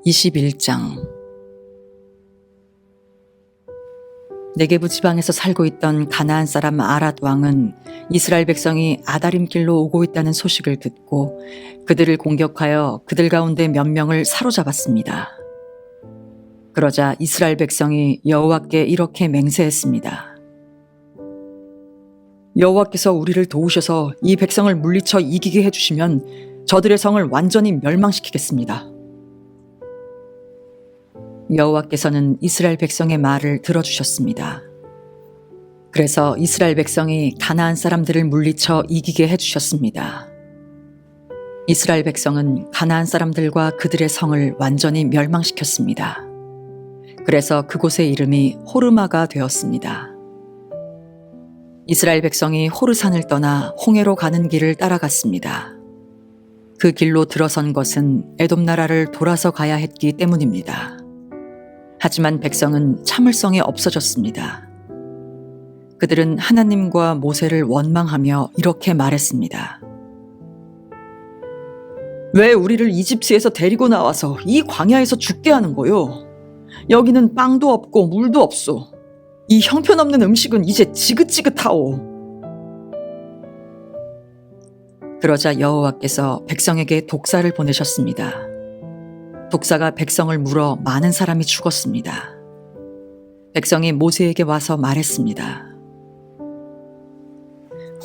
21장. 네게부 지방에서 살고 있던 가나안 사람 아랏 왕은 이스라엘 백성이 아다림길로 오고 있다는 소식을 듣고 그들을 공격하여 그들 가운데 몇 명을 사로잡았습니다. 그러자 이스라엘 백성이 여호와께 이렇게 맹세했습니다. 여호와께서 우리를 도우셔서 이 백성을 물리쳐 이기게 해주시면 저들의 성을 완전히 멸망시키겠습니다. 여호와께서는 이스라엘 백성의 말을 들어주셨습니다. 그래서 이스라엘 백성이 가나안 사람들을 물리쳐 이기게 해주셨습니다. 이스라엘 백성은 가나안 사람들과 그들의 성을 완전히 멸망시켰습니다. 그래서 그곳의 이름이 호르마가 되었습니다. 이스라엘 백성이 호르산을 떠나 홍해로 가는 길을 따라갔습니다. 그 길로 들어선 것은 에돔 나라를 돌아서 가야 했기 때문입니다. 하지만 백성은 참을성이 없어졌습니다. 그들은 하나님과 모세를 원망하며 이렇게 말했습니다. 왜 우리를 이집트에서 데리고 나와서 이 광야에서 죽게 하는 거요? 여기는 빵도 없고 물도 없소. 이 형편없는 음식은 이제 지긋지긋하오. 그러자 여호와께서 백성에게 독사를 보내셨습니다. 독사가 백성을 물어 많은 사람이 죽었습니다. 백성이 모세에게 와서 말했습니다.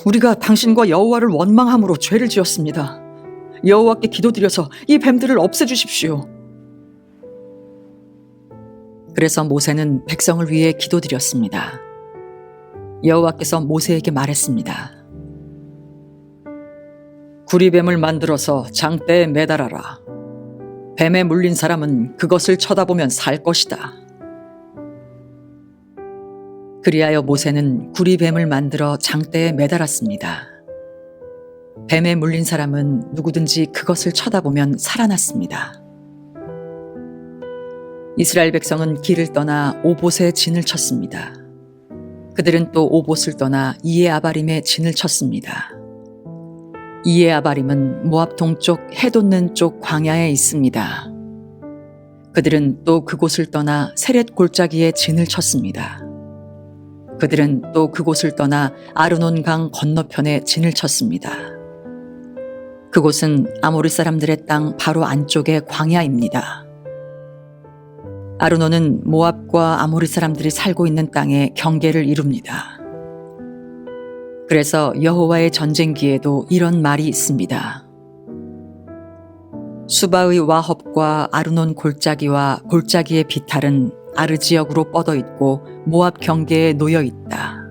우리가 당신과 여호와를 원망함으로 죄를 지었습니다. 여호와께 기도드려서 이 뱀들을 없애주십시오. 그래서 모세는 백성을 위해 기도드렸습니다. 여호와께서 모세에게 말했습니다. 구리뱀을 만들어서 장대에 매달아라. 뱀에 물린 사람은 그것을 쳐다보면 살 것이다. 그리하여 모세는 구리뱀을 만들어 장대에 매달았습니다. 뱀에 물린 사람은 누구든지 그것을 쳐다보면 살아났습니다. 이스라엘 백성은 길을 떠나 오봇에 진을 쳤습니다. 그들은 또 오봇을 떠나 이에 아바림에 진을 쳤습니다. 이에 아바림은 모압 동쪽 해 돋는 쪽 광야에 있습니다. 그들은 또 그곳을 떠나 세렛 골짜기에 진을 쳤습니다. 그들은 또 그곳을 떠나 아르논 강 건너편에 진을 쳤습니다. 그곳은 아모리 사람들의 땅 바로 안쪽의 광야입니다. 아르논은 모압과 아모리 사람들이 살고 있는 땅에 경계를 이룹니다. 그래서 여호와의 전쟁기에도 이런 말이 있습니다. 수바의 와헙과 아르논 골짜기와 골짜기의 비탈은 아르 지역으로 뻗어 있고 모압 경계에 놓여 있다.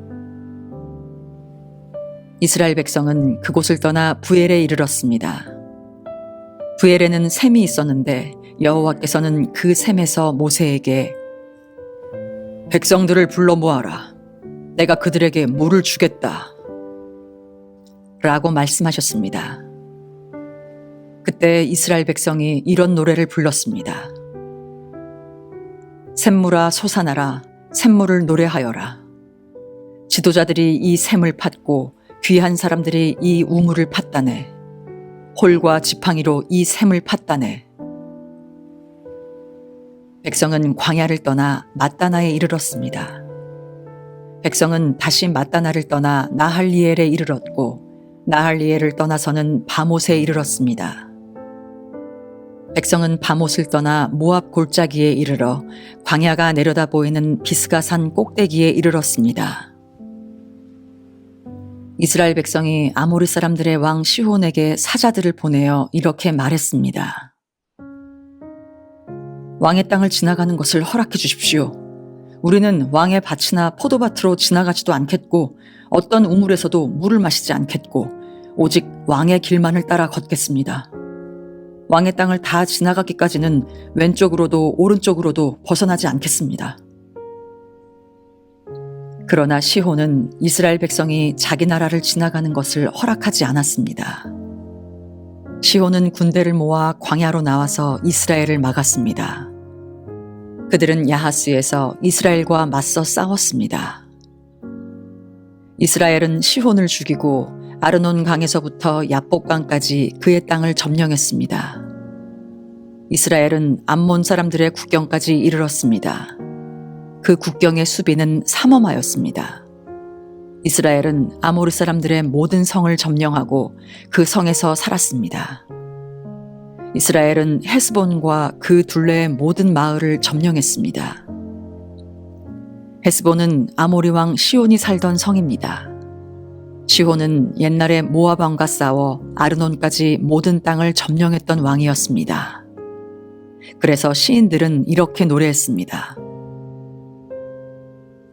이스라엘 백성은 그곳을 떠나 부엘에 이르렀습니다. 부엘에는 샘이 있었는데 여호와께서는 그 샘에서 모세에게 백성들을 불러 모아라. 내가 그들에게 물을 주겠다. 라고 말씀하셨습니다. 그때 이스라엘 백성이 이런 노래를 불렀습니다. 샘물아 솟아나라. 샘물을 노래하여라. 지도자들이 이 샘을 팠고 귀한 사람들이 이 우물을 팠다네. 홀과 지팡이로 이 샘을 팠다네. 백성은 광야를 떠나 맛다나에 이르렀습니다. 백성은 다시 맛다나를 떠나 나할리엘에 이르렀고 나할리엘을 떠나서는 바못에 이르렀습니다. 백성은 바못을 떠나 모압 골짜기에 이르러 광야가 내려다 보이는 비스가산 꼭대기에 이르렀습니다. 이스라엘 백성이 아모리 사람들의 왕 시혼에게 사자들을 보내어 이렇게 말했습니다. 왕의 땅을 지나가는 것을 허락해 주십시오. 우리는 왕의 밭이나 포도밭으로 지나가지도 않겠고 어떤 우물에서도 물을 마시지 않겠고 오직 왕의 길만을 따라 걷겠습니다. 왕의 땅을 다 지나가기까지는 왼쪽으로도 오른쪽으로도 벗어나지 않겠습니다. 그러나 시혼은 이스라엘 백성이 자기 나라를 지나가는 것을 허락하지 않았습니다. 시혼은 군대를 모아 광야로 나와서 이스라엘을 막았습니다. 그들은 야하스에서 이스라엘과 맞서 싸웠습니다. 이스라엘은 시혼을 죽이고 아르논 강에서부터 야복강까지 그의 땅을 점령했습니다. 이스라엘은 암몬 사람들의 국경까지 이르렀습니다. 그 국경의 수비는 삼엄하였습니다. 이스라엘은 아모르 사람들의 모든 성을 점령하고 그 성에서 살았습니다. 이스라엘은 헤스본과 그 둘레의 모든 마을을 점령했습니다. 헤스본은 아모리 왕 시온이 살던 성입니다. 시온은 옛날에 모압 왕과 싸워 아르논까지 모든 땅을 점령했던 왕이었습니다. 그래서 시인들은 이렇게 노래했습니다.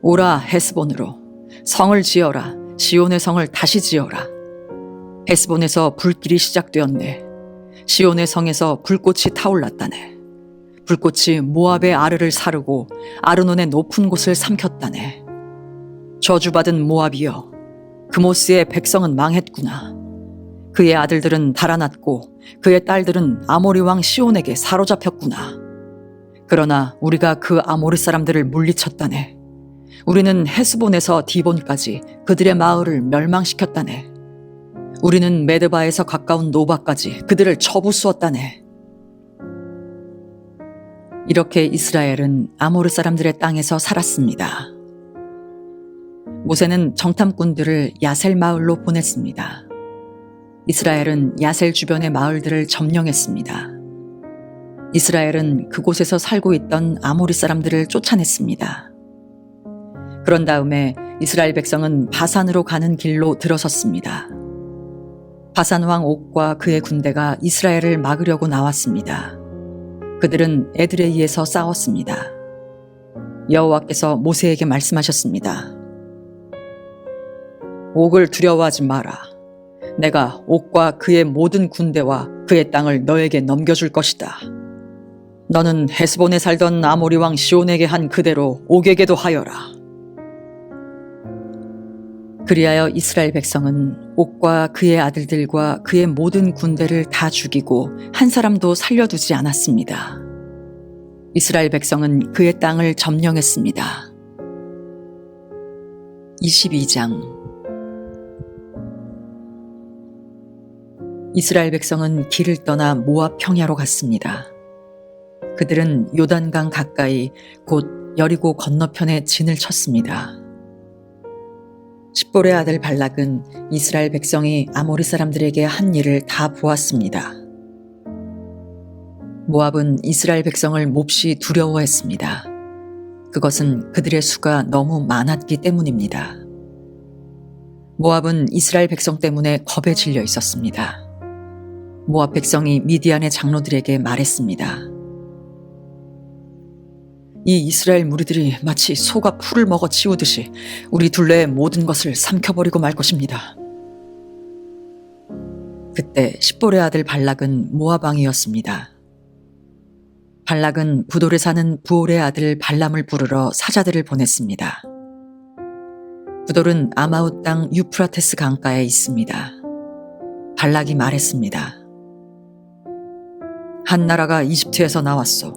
오라 헤스본으로 성을 지어라. 시온의 성을 다시 지어라. 헤스본에서 불길이 시작되었네. 시온의 성에서 불꽃이 타올랐다네. 불꽃이 모압의 아르를 사르고 아르논의 높은 곳을 삼켰다네. 저주받은 모압이여, 그모스의 백성은 망했구나. 그의 아들들은 달아났고 그의 딸들은 아모리 왕 시온에게 사로잡혔구나. 그러나 우리가 그 아모르 사람들을 물리쳤다네. 우리는 헤스본에서 디본까지 그들의 마을을 멸망시켰다네. 우리는 메드바에서 가까운 노바까지 그들을 쳐부수었다네. 이렇게 이스라엘은 아모르 사람들의 땅에서 살았습니다. 모세는 정탐꾼들을 야셀 마을로 보냈습니다. 이스라엘은 야셀 주변의 마을들을 점령했습니다. 이스라엘은 그곳에서 살고 있던 아모리 사람들을 쫓아냈습니다. 그런 다음에 이스라엘 백성은 바산으로 가는 길로 들어섰습니다. 바산 왕 옥과 그의 군대가 이스라엘을 막으려고 나왔습니다. 그들은 에드레이에서 싸웠습니다. 여호와께서 모세에게 말씀하셨습니다. 옥을 두려워하지 마라. 내가 옥과 그의 모든 군대와 그의 땅을 너에게 넘겨줄 것이다. 너는 헤스본에 살던 아모리 왕 시온에게 한 그대로 옥에게도 하여라. 그리하여 이스라엘 백성은 옥과 그의 아들들과 그의 모든 군대를 다 죽이고 한 사람도 살려두지 않았습니다. 이스라엘 백성은 그의 땅을 점령했습니다. 22장. 이스라엘 백성은 길을 떠나 모압 평야로 갔습니다. 그들은 요단강 가까이 곧 여리고 건너편에 진을 쳤습니다. 십볼의 아들 발락은 이스라엘 백성이 아모리 사람들에게 한 일을 다 보았습니다. 모압은 이스라엘 백성을 몹시 두려워했습니다. 그것은 그들의 수가 너무 많았기 때문입니다. 모압은 이스라엘 백성 때문에 겁에 질려 있었습니다. 모압 백성이 미디안의 장로들에게 말했습니다. 이 이스라엘 무리들이 마치 소가 풀을 먹어 치우듯이 우리 둘레의 모든 것을 삼켜버리고 말 것입니다. 그때 십볼의 아들 발락은 모압 왕이었습니다. 발락은 부돌에 사는 부올의 아들 발람을 부르러 사자들을 보냈습니다. 부돌은 아마웃 땅 유프라테스 강가에 있습니다. 발락이 말했습니다. 한 나라가 이집트에서 나왔소.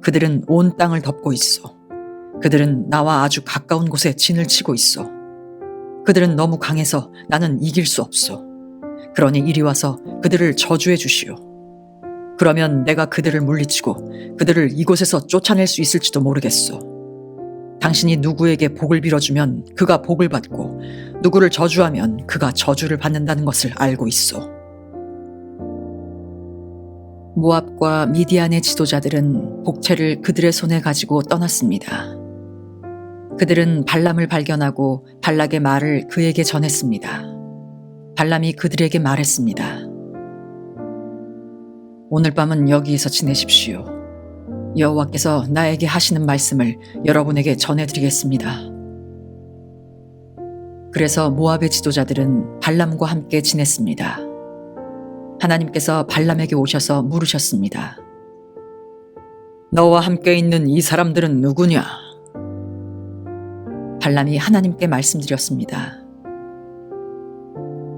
그들은 온 땅을 덮고 있어. 그들은 나와 아주 가까운 곳에 진을 치고 있어. 그들은 너무 강해서 나는 이길 수 없어. 그러니 이리 와서 그들을 저주해 주시오. 그러면 내가 그들을 물리치고 그들을 이곳에서 쫓아낼 수 있을지도 모르겠소. 당신이 누구에게 복을 빌어주면 그가 복을 받고 누구를 저주하면 그가 저주를 받는다는 것을 알고 있어. 모압과 미디안의 지도자들은 복채를 그들의 손에 가지고 떠났습니다. 그들은 발람을 발견하고 발락의 말을 그에게 전했습니다. 발람이 그들에게 말했습니다. 오늘 밤은 여기에서 지내십시오. 여호와께서 나에게 하시는 말씀을 여러분에게 전해드리겠습니다. 그래서 모압의 지도자들은 발람과 함께 지냈습니다. 하나님께서 발람에게 오셔서 물으셨습니다. 너와 함께 있는 이 사람들은 누구냐? 발람이 하나님께 말씀드렸습니다.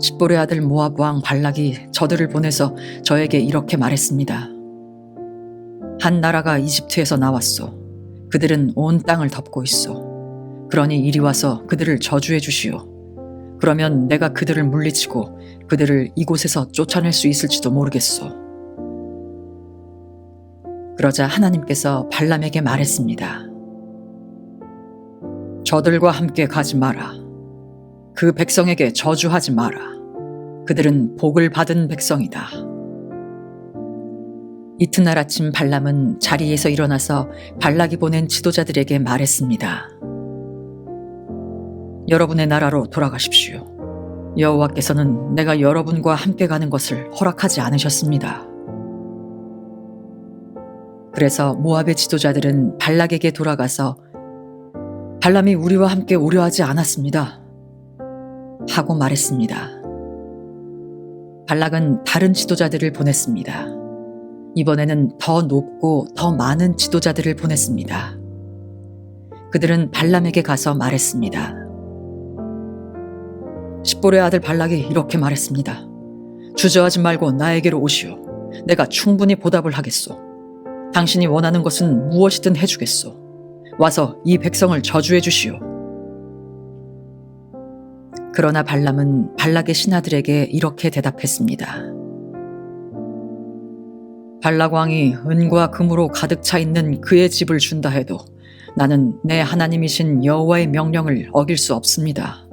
십볼의 아들 모압 왕 발락이 저들을 보내서 저에게 이렇게 말했습니다. 한 나라가 이집트에서 나왔소. 그들은 온 땅을 덮고 있어. 그러니 이리 와서 그들을 저주해 주시오. 그러면 내가 그들을 물리치고 그들을 이곳에서 쫓아낼 수 있을지도 모르겠소. 그러자 하나님께서 발람에게 말했습니다. 저들과 함께 가지 마라. 그 백성에게 저주하지 마라. 그들은 복을 받은 백성이다. 이튿날 아침 발람은 자리에서 일어나서 발락이 보낸 지도자들에게 말했습니다. 여러분의 나라로 돌아가십시오. 여호와께서는 내가 여러분과 함께 가는 것을 허락하지 않으셨습니다. 그래서 모압의 지도자들은 발락에게 돌아가서 발람이 우리와 함께 오려 하지 않았습니다. 하고 말했습니다. 발락은 다른 지도자들을 보냈습니다. 이번에는 더 높고 더 많은 지도자들을 보냈습니다. 그들은 발람에게 가서 말했습니다. 십볼의 아들 발락이 이렇게 말했습니다. 주저하지 말고 나에게로 오시오. 내가 충분히 보답을 하겠소. 당신이 원하는 것은 무엇이든 해주겠소. 와서 이 백성을 저주해 주시오. 그러나 발람은 발락의 신하들에게 이렇게 대답했습니다. 발락 왕이 은과 금으로 가득 차 있는 그의 집을 준다 해도 나는 내 하나님이신 여호와의 명령을 어길 수 없습니다.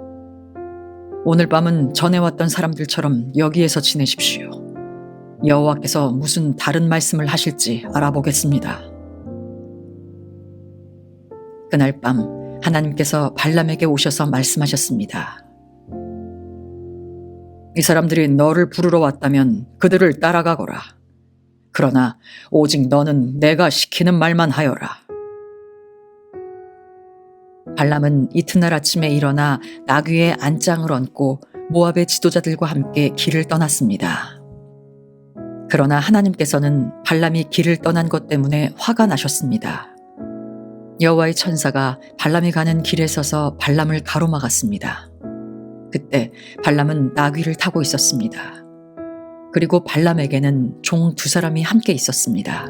오늘 밤은 전에 왔던 사람들처럼 여기에서 지내십시오. 여호와께서 무슨 다른 말씀을 하실지 알아보겠습니다. 그날 밤 하나님께서 발람에게 오셔서 말씀하셨습니다. 이 사람들이 너를 부르러 왔다면 그들을 따라가거라. 그러나 오직 너는 내가 시키는 말만 하여라. 발람은 이튿날 아침에 일어나 나귀의 안장을 얹고 모압의 지도자들과 함께 길을 떠났습니다. 그러나 하나님께서는 발람이 길을 떠난 것 때문에 화가 나셨습니다. 여호와의 천사가 발람이 가는 길에 서서 발람을 가로막았습니다. 그때 발람은 나귀를 타고 있었습니다. 그리고 발람에게는 종 2사람이 함께 있었습니다.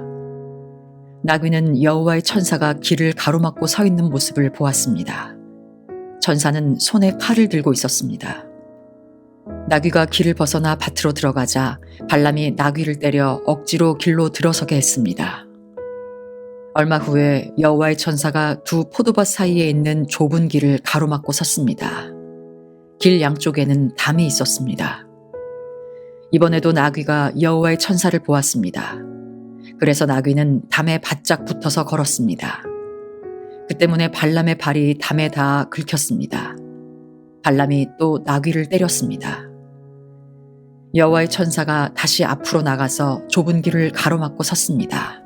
나귀는 여호와의 천사가 길을 가로막고 서 있는 모습을 보았습니다. 천사는 손에 칼을 들고 있었습니다. 나귀가 길을 벗어나 밭으로 들어가자 발람이 나귀를 때려 억지로 길로 들어서게 했습니다. 얼마 후에 여호와의 천사가 두 포도밭 사이에 있는 좁은 길을 가로막고 섰습니다. 길 양쪽에는 담이 있었습니다. 이번에도 나귀가 여호와의 천사를 보았습니다. 그래서 나귀는 담에 바짝 붙어서 걸었습니다. 그 때문에 발람의 발이 담에 닿아 긁혔습니다. 발람이 또 나귀를 때렸습니다. 여호와의 천사가 다시 앞으로 나가서 좁은 길을 가로막고 섰습니다.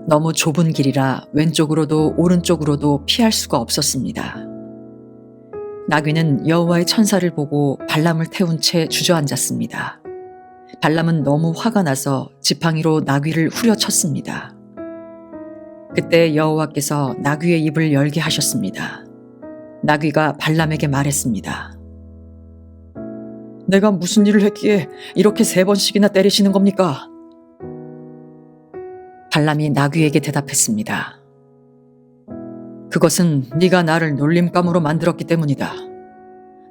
너무 좁은 길이라 왼쪽으로도 오른쪽으로도 피할 수가 없었습니다. 나귀는 여호와의 천사를 보고 발람을 태운 채 주저앉았습니다. 발람은 너무 화가 나서 지팡이로 나귀를 후려쳤습니다. 그때 여호와께서 나귀의 입을 열게 하셨습니다. 나귀가 발람에게 말했습니다. 내가 무슨 일을 했기에 이렇게 3번씩이나 때리시는 겁니까? 발람이 나귀에게 대답했습니다. 그것은 네가 나를 놀림감으로 만들었기 때문이다.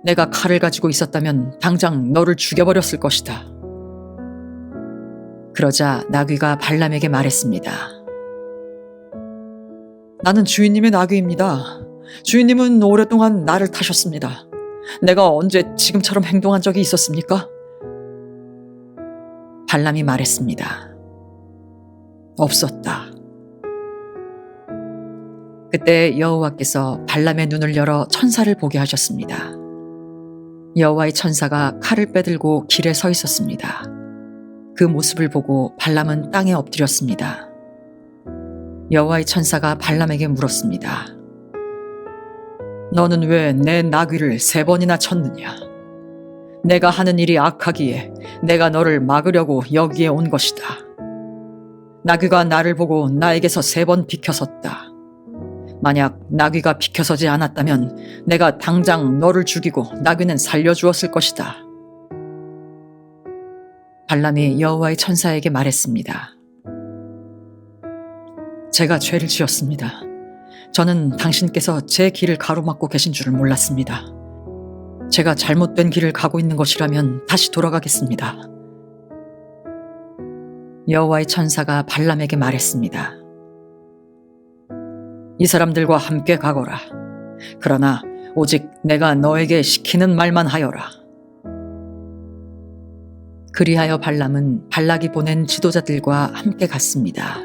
내가 칼을 가지고 있었다면 당장 너를 죽여버렸을 것이다. 그러자 나귀가 발람에게 말했습니다. 나는 주인님의 나귀입니다. 주인님은 오랫동안 나를 타셨습니다. 내가 언제 지금처럼 행동한 적이 있었습니까? 발람이 말했습니다. 없었다. 그때 여호와께서 발람의 눈을 열어 천사를 보게 하셨습니다. 여호와의 천사가 칼을 빼들고 길에 서 있었습니다. 그 모습을 보고 발람은 땅에 엎드렸습니다. 여호와의 천사가 발람에게 물었습니다. 너는 왜 내 나귀를 3번이나 쳤느냐? 내가 하는 일이 악하기에 내가 너를 막으려고 여기에 온 것이다. 나귀가 나를 보고 나에게서 3번 비켜섰다. 만약 나귀가 비켜서지 않았다면 내가 당장 너를 죽이고 나귀는 살려주었을 것이다. 발람이 여호와의 천사에게 말했습니다. 제가 죄를 지었습니다. 저는 당신께서 제 길을 가로막고 계신 줄을 몰랐습니다. 제가 잘못된 길을 가고 있는 것이라면 다시 돌아가겠습니다. 여호와의 천사가 발람에게 말했습니다. 이 사람들과 함께 가거라. 그러나 오직 내가 너에게 시키는 말만 하여라. 그리하여 발람은 발락이 보낸 지도자들과 함께 갔습니다.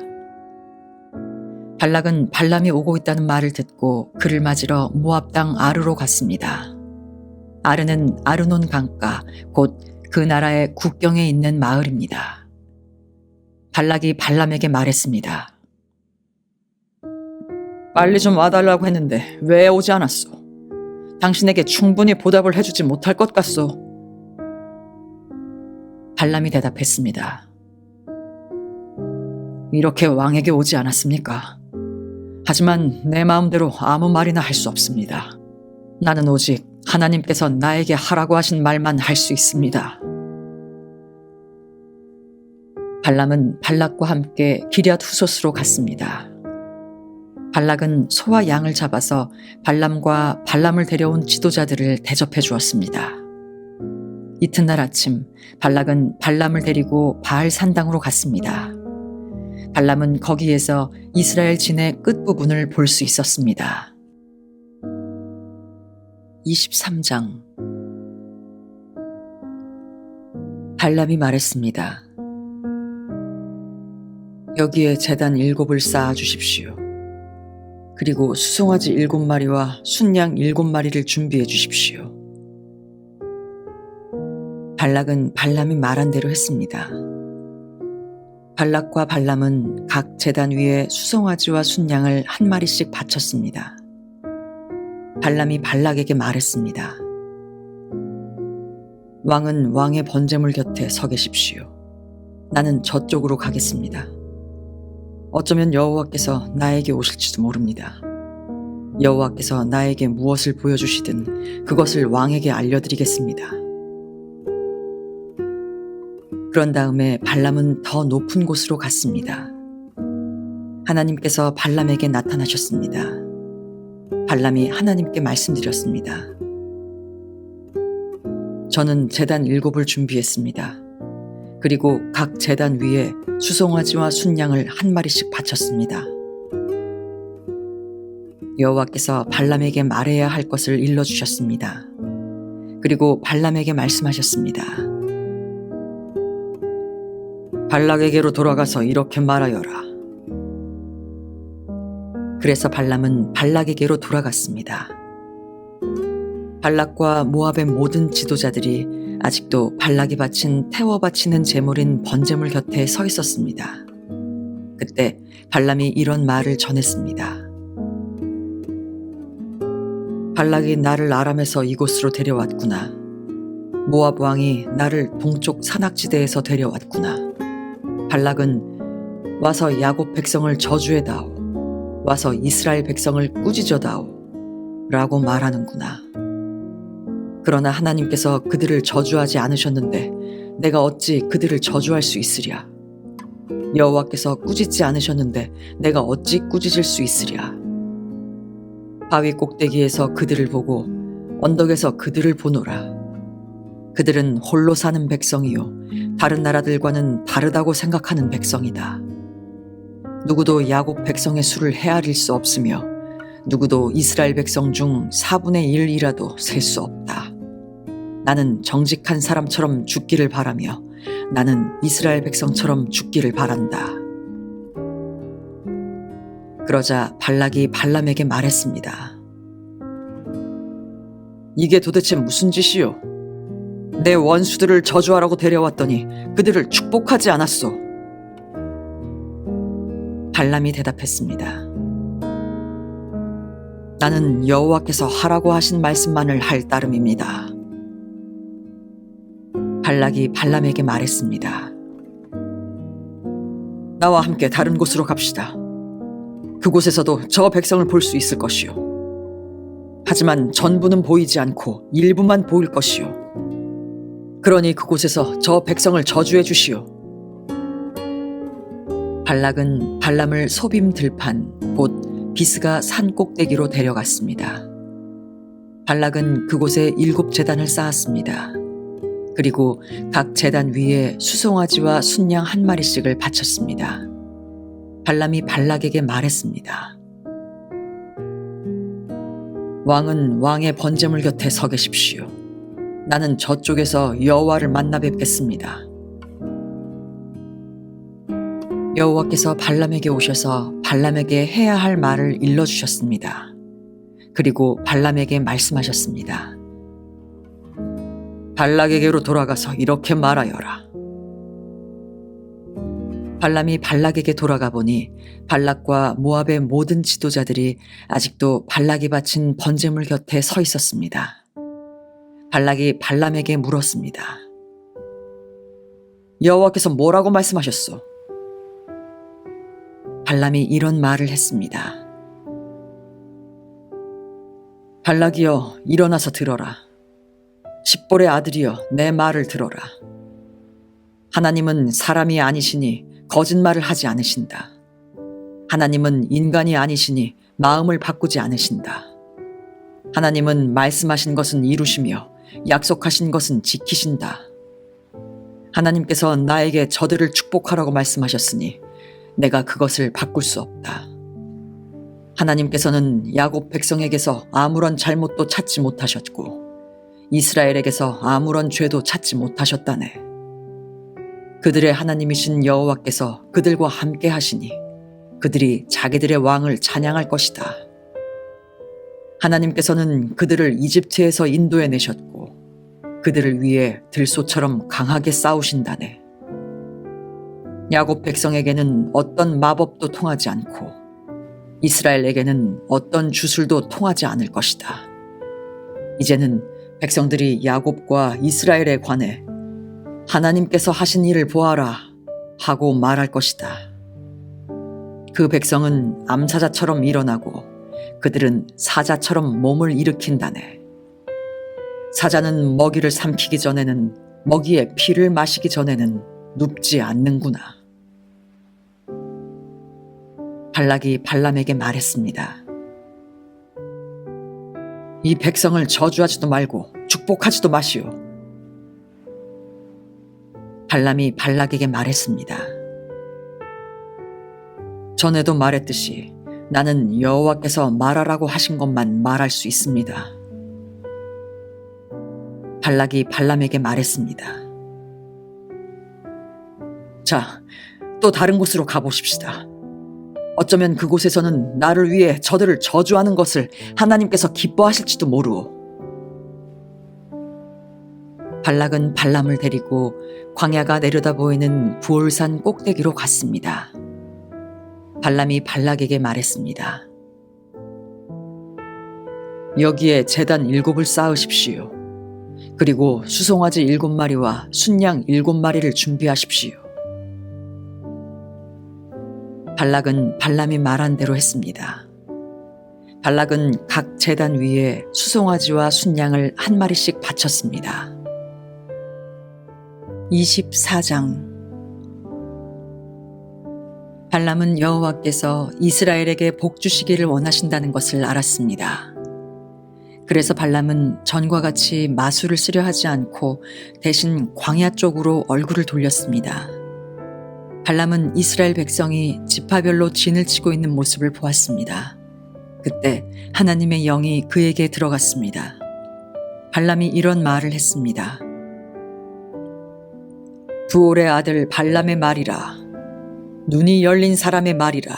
발락은 발람이 오고 있다는 말을 듣고 그를 맞으러 모압 땅 아르로 갔습니다. 아르는 아르논 강가, 곧 그 나라의 국경에 있는 마을입니다. 발락이 발람에게 말했습니다. 빨리 좀 와달라고 했는데 왜 오지 않았소? 당신에게 충분히 보답을 해주지 못할 것 같소. 발람이 대답했습니다. 이렇게 왕에게 오지 않았습니까? 하지만 내 마음대로 아무 말이나 할 수 없습니다. 나는 오직 하나님께서 나에게 하라고 하신 말만 할 수 있습니다. 발람은 발락과 함께 기럇 후솥으로 갔습니다. 발락은 소와 양을 잡아서 발람과 발람을 데려온 지도자들을 대접해 주었습니다. 이튿날 아침 발락은 발람을 데리고 바알 산당으로 갔습니다. 발람은 거기에서 이스라엘 진의 끝부분을 볼 수 있었습니다. 23장. 발람이 말했습니다. 여기에 제단 7을 쌓아 주십시오. 그리고 수송아지 7마리와 순양 7마리를 준비해 주십시오. 발락은 발람이 말한 대로 했습니다. 발락과 발람은 각 제단 위에 수송아지와 순양을 한 마리씩 바쳤습니다. 발람이 발락에게 말했습니다. 왕은 왕의 번제물 곁에 서 계십시오. 나는 저쪽으로 가겠습니다. 어쩌면 여호와께서 나에게 오실지도 모릅니다. 여호와께서 나에게 무엇을 보여주시든 그것을 왕에게 알려드리겠습니다. 그런 다음에 발람은 더 높은 곳으로 갔습니다. 하나님께서 발람에게 나타나셨습니다. 발람이 하나님께 말씀드렸습니다. 저는 제단 7을 준비했습니다. 그리고 각 제단 위에 수송아지와 순양을 한 마리씩 바쳤습니다. 여호와께서 발람에게 말해야 할 것을 일러주셨습니다. 그리고 발람에게 말씀하셨습니다. 발락에게로 돌아가서 이렇게 말하여라. 그래서 발람은 발락에게로 돌아갔습니다. 발락과 모압의 모든 지도자들이 아직도 발락이 바친 태워 바치는 제물인 번제물 곁에 서 있었습니다. 그때 발람이 이런 말을 전했습니다. 발락이 나를 아람에서 이곳으로 데려왔구나. 모압 왕이 나를 동쪽 산악지대에서 데려왔구나. 발락은 와서 야곱 백성을 저주해다오. 와서 이스라엘 백성을 꾸짖어다오. 라고 말하는구나. 그러나 하나님께서 그들을 저주하지 않으셨는데 내가 어찌 그들을 저주할 수 있으랴. 여호와께서 꾸짖지 않으셨는데 내가 어찌 꾸짖을 수 있으랴. 바위 꼭대기에서 그들을 보고 언덕에서 그들을 보노라. 그들은 홀로 사는 백성이요 다른 나라들과는 다르다고 생각하는 백성이다. 누구도 야곱 백성의 수를 헤아릴 수 없으며 누구도 이스라엘 백성 중 4분의 1이라도 셀 수 없다. 나는 정직한 사람처럼 죽기를 바라며 나는 이스라엘 백성처럼 죽기를 바란다. 그러자 발락이 발람에게 말했습니다. 이게 도대체 무슨 짓이요? 내 원수들을 저주하라고 데려왔더니 그들을 축복하지 않았소. 발람이 대답했습니다. 나는 여호와께서 하라고 하신 말씀만을 할 따름입니다. 발락이 발람에게 말했습니다. 나와 함께 다른 곳으로 갑시다. 그곳에서도 저 백성을 볼 수 있을 것이요. 하지만 전부는 보이지 않고 일부만 보일 것이요. 그러니 그곳에서 저 백성을 저주해 주시오. 발락은 발람을 소빔 들판 곧 비스가 산 꼭대기로 데려갔습니다. 발락은 그곳에 7 제단을 쌓았습니다. 그리고 각 제단 위에 수송아지와 순양 한 마리씩을 바쳤습니다. 발람이 발락에게 말했습니다. 왕은 왕의 번제물 곁에 서 계십시오. 나는 저쪽에서 여호와를 만나 뵙겠습니다. 여호와께서 발람에게 오셔서 발람에게 해야 할 말을 일러주셨습니다. 그리고 발람에게 말씀하셨습니다. 발락에게로 돌아가서 이렇게 말하여라. 발람이 발락에게 돌아가 보니 발락과 모압의 모든 지도자들이 아직도 발락이 바친 번제물 곁에 서 있었습니다. 발락이 발람에게 물었습니다. 여호와께서 뭐라고 말씀하셨소? 발람이 이런 말을 했습니다. 발락이여, 일어나서 들어라. 십볼의 아들이여, 내 말을 들어라. 하나님은 사람이 아니시니 거짓말을 하지 않으신다. 하나님은 인간이 아니시니 마음을 바꾸지 않으신다. 하나님은 말씀하신 것은 이루시며 약속하신 것은 지키신다. 하나님께서 나에게 저들을 축복하라고 말씀하셨으니 내가 그것을 바꿀 수 없다. 하나님께서는 야곱 백성에게서 아무런 잘못도 찾지 못하셨고 이스라엘에게서 아무런 죄도 찾지 못하셨다네. 그들의 하나님이신 여호와께서 그들과 함께 하시니 그들이 자기들의 왕을 찬양할 것이다. 하나님께서는 그들을 이집트에서 인도해 내셨고 그들을 위해 들소처럼 강하게 싸우신다네. 야곱 백성에게는 어떤 마법도 통하지 않고 이스라엘에게는 어떤 주술도 통하지 않을 것이다. 이제는 백성들이 야곱과 이스라엘에 관해 하나님께서 하신 일을 보아라 하고 말할 것이다. 그 백성은 암사자처럼 일어나고 그들은 사자처럼 몸을 일으킨다네. 사자는 먹이를 삼키기 전에는 먹이의 피를 마시기 전에는 눕지 않는구나. 발락이 발람에게 말했습니다. 이 백성을 저주하지도 말고 축복하지도 마시오. 발람이 발락에게 말했습니다. 전에도 말했듯이 나는 여호와께서 말하라고 하신 것만 말할 수 있습니다. 발락이 발람에게 말했습니다. 자, 또 다른 곳으로 가보십시다. 어쩌면 그곳에서는 나를 위해 저들을 저주하는 것을 하나님께서 기뻐하실지도 모르오. 발락은 발람을 데리고 광야가 내려다 보이는 부올산 꼭대기로 갔습니다. 발람이 발락에게 말했습니다. 여기에 제단 7을 쌓으십시오. 그리고 수송아지 7마리와 순양 7마리를 준비하십시오. 발락은 발람이 말한 대로 했습니다. 발락은 각 제단 위에 수송아지와 순양을 한 마리씩 바쳤습니다. 24장. 발람은 여호와께서 이스라엘에게 복 주시기를 원하신다는 것을 알았습니다. 그래서 발람은 전과 같이 마술을 쓰려 하지 않고 대신 광야 쪽으로 얼굴을 돌렸습니다. 발람은 이스라엘 백성이 지파별로 진을 치고 있는 모습을 보았습니다. 그때 하나님의 영이 그에게 들어갔습니다. 발람이 이런 말을 했습니다. 부올의 아들 발람의 말이라. 눈이 열린 사람의 말이라.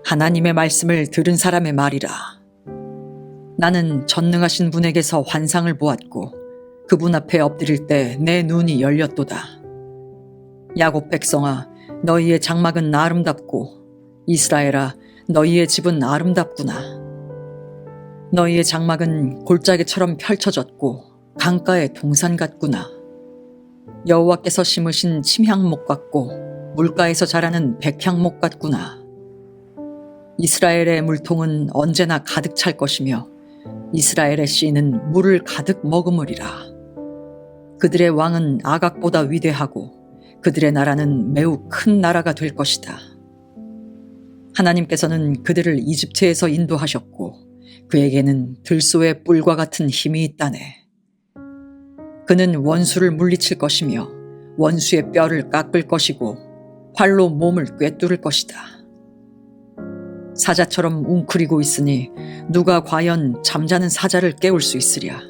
하나님의 말씀을 들은 사람의 말이라. 나는 전능하신 분에게서 환상을 보았고 그분 앞에 엎드릴 때 내 눈이 열렸도다. 야곱 백성아, 너희의 장막은 아름답고 이스라엘아, 너희의 집은 아름답구나. 너희의 장막은 골짜기처럼 펼쳐졌고 강가의 동산 같구나. 여호와께서 심으신 침향목 같고 물가에서 자라는 백향목 같구나. 이스라엘의 물통은 언제나 가득 찰 것이며 이스라엘의 씨는 물을 가득 머금으리라. 그들의 왕은 아각보다 위대하고 그들의 나라는 매우 큰 나라가 될 것이다. 하나님께서는 그들을 이집트에서 인도하셨고 그에게는 들소의 뿔과 같은 힘이 있다네. 그는 원수를 물리칠 것이며 원수의 뼈를 깎을 것이고 활로 몸을 꿰뚫을 것이다. 사자처럼 웅크리고 있으니 누가 과연 잠자는 사자를 깨울 수 있으랴.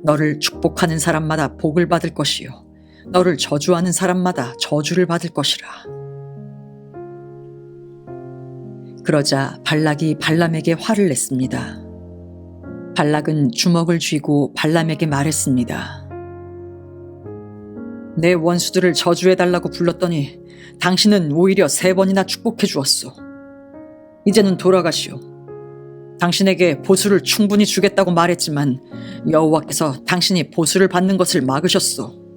너를 축복하는 사람마다 복을 받을 것이요 너를 저주하는 사람마다 저주를 받을 것이라. 그러자 발락이 발람에게 화를 냈습니다. 발락은 주먹을 쥐고 발람에게 말했습니다. 내 원수들을 저주해달라고 불렀더니 당신은 오히려 3번이나 축복해 주었소. 이제는 돌아가시오. 당신에게 보수를 충분히 주겠다고 말했지만 여호와께서 당신이 보수를 받는 것을 막으셨소.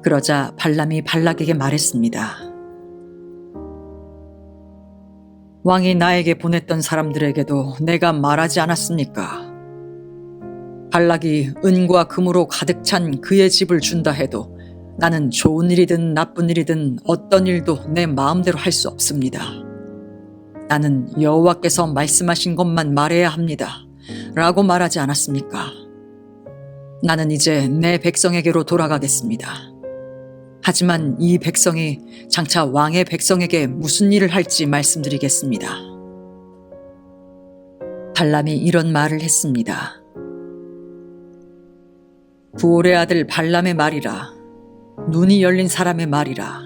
그러자 발람이 발락에게 말했습니다. 왕이 나에게 보냈던 사람들에게도 내가 말하지 않았습니까? 발락이 은과 금으로 가득 찬 그의 집을 준다 해도 나는 좋은 일이든 나쁜 일이든 어떤 일도 내 마음대로 할 수 없습니다. 나는 여호와께서 말씀하신 것만 말해야 합니다. 라고 말하지 않았습니까? 나는 이제 내 백성에게로 돌아가겠습니다. 하지만 이 백성이 장차 왕의 백성에게 무슨 일을 할지 말씀드리겠습니다. 발람이 이런 말을 했습니다. 부올의 아들 발람의 말이라. 눈이 열린 사람의 말이라.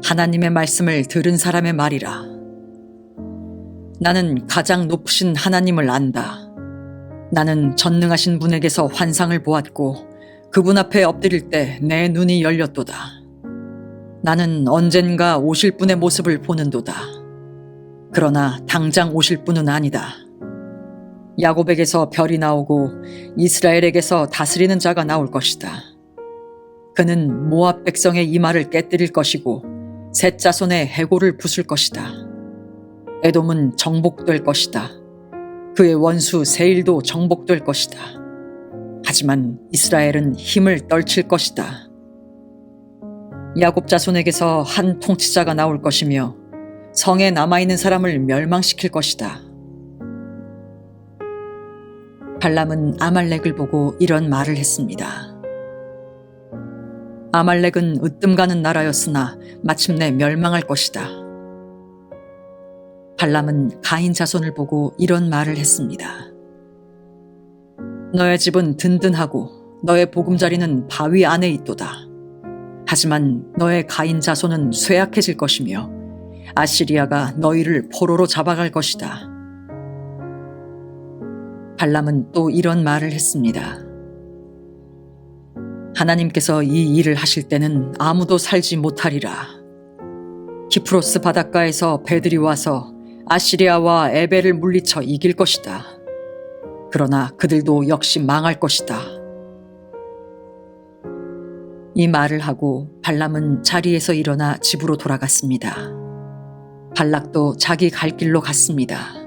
하나님의 말씀을 들은 사람의 말이라. 나는 가장 높으신 하나님을 안다. 나는 전능하신 분에게서 환상을 보았고 그분 앞에 엎드릴 때 내 눈이 열렸도다. 나는 언젠가 오실 분의 모습을 보는도다. 그러나 당장 오실 분은 아니다. 야곱에게서 별이 나오고 이스라엘에게서 다스리는 자가 나올 것이다. 그는 모압 백성의 이마를 깨뜨릴 것이고 셋 자손의 해골을 부술 것이다. 에돔은 정복될 것이다. 그의 원수 세일도 정복될 것이다. 하지만 이스라엘은 힘을 떨칠 것이다. 야곱 자손에게서 한 통치자가 나올 것이며 성에 남아있는 사람을 멸망시킬 것이다. 발람은 아말렉을 보고 이런 말을 했습니다. 아말렉은 으뜸가는 나라였으나 마침내 멸망할 것이다. 발람은 가인 자손을 보고 이런 말을 했습니다. 너의 집은 든든하고 너의 보금자리는 바위 안에 있도다. 하지만 너의 가인 자손은 쇠약해질 것이며 아시리아가 너희를 포로로 잡아갈 것이다. 발람은 또 이런 말을 했습니다. 하나님께서 이 일을 하실 때는 아무도 살지 못하리라. 키프로스 바닷가에서 배들이 와서 아시리아와 에벨을 물리쳐 이길 것이다. 그러나 그들도 역시 망할 것이다. 이 말을 하고 발람은 자리에서 일어나 집으로 돌아갔습니다. 발락도 자기 갈 길로 갔습니다.